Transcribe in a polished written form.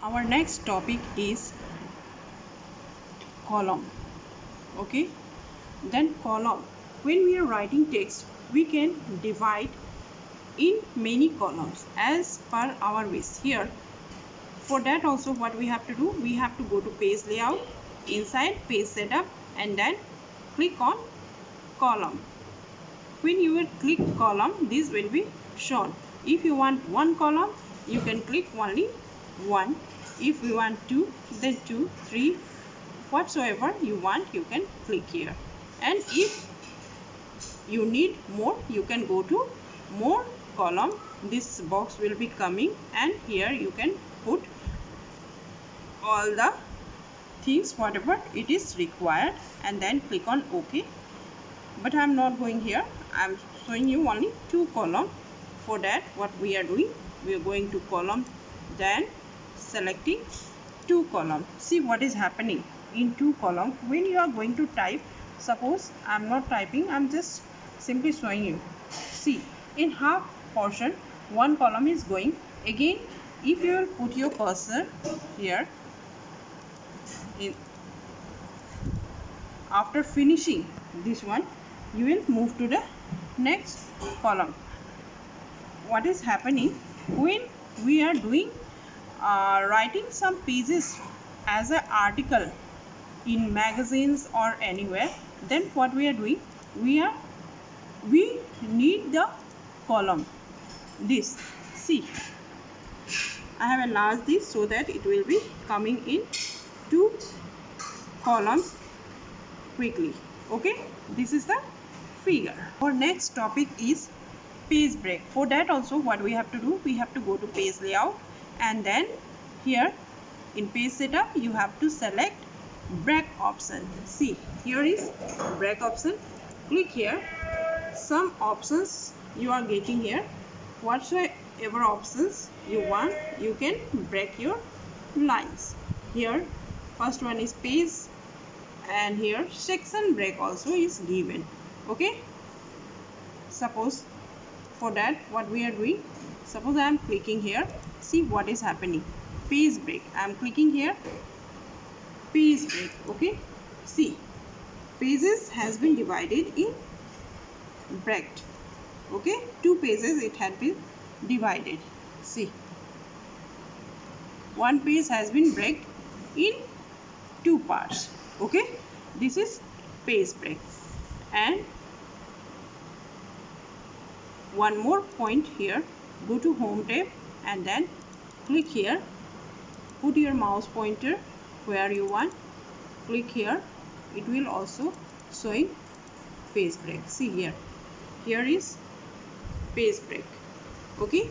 Our next topic is column. Okay, then column, when we are writing text, we can divide in many columns as per our wish. Here, for that also what we have to do, we have to go to page layout, inside page setup, and then click on column. When you will click column, this will be shown. If you want one column, you can click only one. If you want two, then two, three, whatsoever you want, you can click here. And if you need more, you can go to more column. This box will be coming, and here you can put all the things whatever it is required, and then click on OK. But I am not going here. I am showing you only two column. For that, what we are doing, we are going to column, then selecting two column. See what is happening in two column. When you are going to type, suppose I am not typing, I am just simply showing you. See, in half portion, one column is going. Again, if you will put your cursor here, after finishing this one, you will move to the next column. What is happening when we are doing writing some pages as an article in magazines or anywhere, then what we are doing, we need the column. This, see, I have enlarged this so that it will be coming in two columns quickly. Okay, this is the figure. Our next topic is page break. For that also what we have to do, we have to go to page layout, and then here in page setup you have to select break option. See, here is break option. Click here. Some options you are getting here. Whatsoever options you want, you can break your lines. Here first one is page, and here section break also is given. Okay, suppose for that what we are doing, suppose I am clicking here. See what is happening. Page break, I am clicking here, page break. Okay, see, pages has been divided in bracket. Okay, two pages it had been divided. See, one page has been break in two parts. Okay, this is page break. And one more point here, go to home tab and then click here, put your mouse pointer where you want, click here, it will also showing page break. See here, here is page break. Okay.